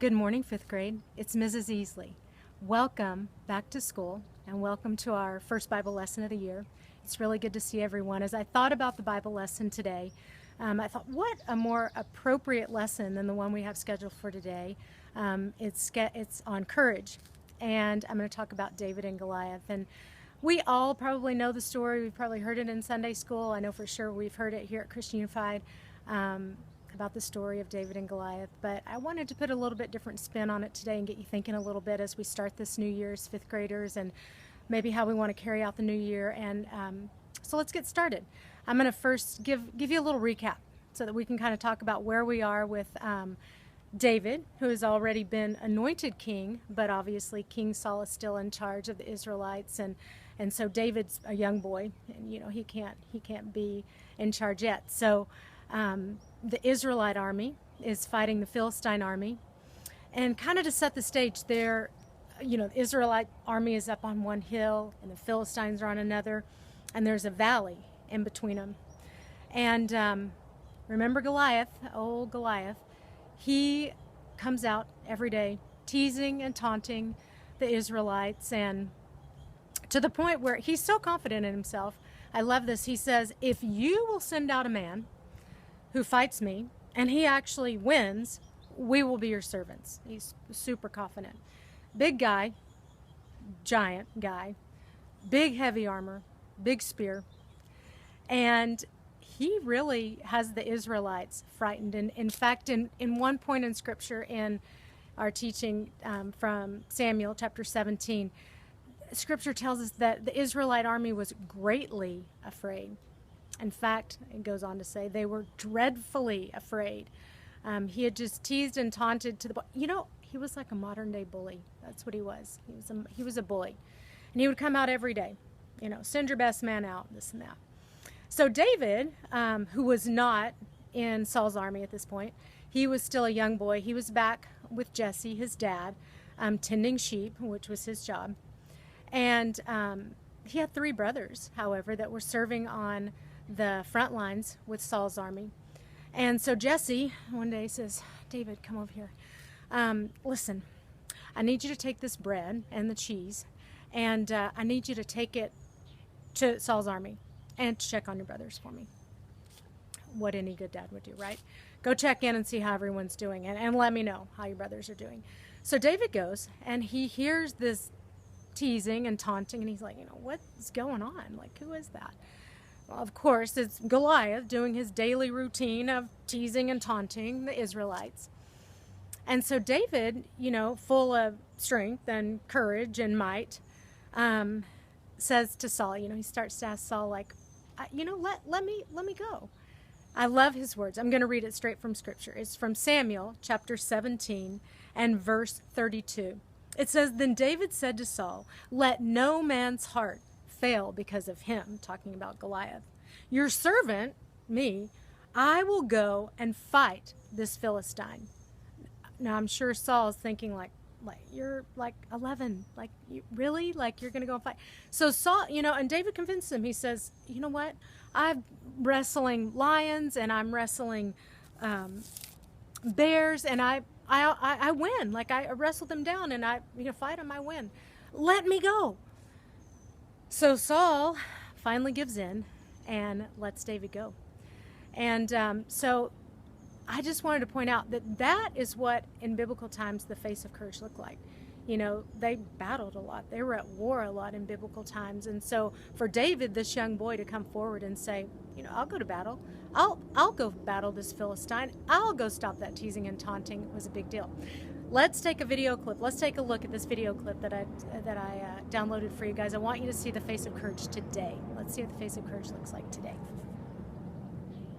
Good morning, fifth grade. It's Mrs. Easley. Welcome back to school and welcome to our first Bible lesson of the year. It's really good to see everyone. As I thought about the Bible lesson today, I thought, what a more appropriate lesson than the one we have scheduled for today. It's on courage, and I'm going to talk about David and Goliath. And we all probably know the story. We've probably heard it in Sunday school. I know for sure we've heard it here at Christian Unified. About the story of David and Goliath, but I wanted to put a little bit different spin on it today and get you thinking a little bit as we start this new year as fifth graders and maybe how we want to carry out the new year. And so let's get started. I'm going to first give you a little recap so that we can kind of talk about where we are with David, who has already been anointed king, but obviously King Saul is still in charge of the Israelites, and so David's a young boy, and he can't be in charge yet. So the Israelite army is fighting the Philistine army, and kind of to set the stage there, the Israelite army is up on one hill and the Philistines are on another, and there's a valley in between them. And remember Goliath, old Goliath, he comes out every day teasing and taunting the Israelites, and to the point where he's so confident in himself. I love this. He says, if you will send out a man who fights me, and he actually wins, we will be your servants. He's super confident. Big guy, giant guy, big heavy armor, big spear, and he really has the Israelites frightened. And in fact, in one point in Scripture, in our teaching from Samuel chapter 17, Scripture tells us that the Israelite army was greatly afraid. In fact, it goes on to say they were dreadfully afraid. He had just teased and taunted to the point. He was like a modern day bully. That's what he was. He was a bully. And he would come out every day, send your best man out, this and that. So David, who was not in Saul's army at this point, he was still a young boy. He was back with Jesse, his dad, tending sheep, which was his job. And he had 3 brothers, however, that were serving on the front lines with Saul's army. And so Jesse one day says, David, come over here. Listen, I need you to take this bread and the cheese, and I need you to take it to Saul's army and to check on your brothers for me. What any good dad would do, right? Go check in and see how everyone's doing, and let me know how your brothers are doing. So David goes, and he hears this teasing and taunting, and he's like, what's going on? Like, who is that? Well, of course, it's Goliath doing his daily routine of teasing and taunting the Israelites. And so David, full of strength and courage and might, says to Saul, he starts to ask Saul, like, let me go. I love his words. I'm going to read it straight from Scripture. It's from Samuel chapter 17 and verse 32. It says, then David said to Saul, let no man's heart fail because of him, talking about Goliath. Your servant, me, I will go and fight this Philistine. Now I'm sure Saul's thinking like you're like 11, like you really, like you're gonna go and fight. So Saul, and David convinced him. He says, you know what? I'm wrestling lions and I'm wrestling bears, and I win. Like I wrestle them down and I fight them, I win. Let me go. So Saul finally gives in and lets David go. And so I just wanted to point out that is what in biblical times the face of courage looked like. They battled a lot. They were at war a lot in biblical times. And so for David, this young boy, to come forward and say, I'll go to battle. I'll go battle this Philistine. I'll go stop that teasing and taunting, was a big deal. Let's take a video clip. Let's take a look at this video clip that I downloaded for you guys. I want you to see the face of courage today. Let's see what the face of courage looks like today.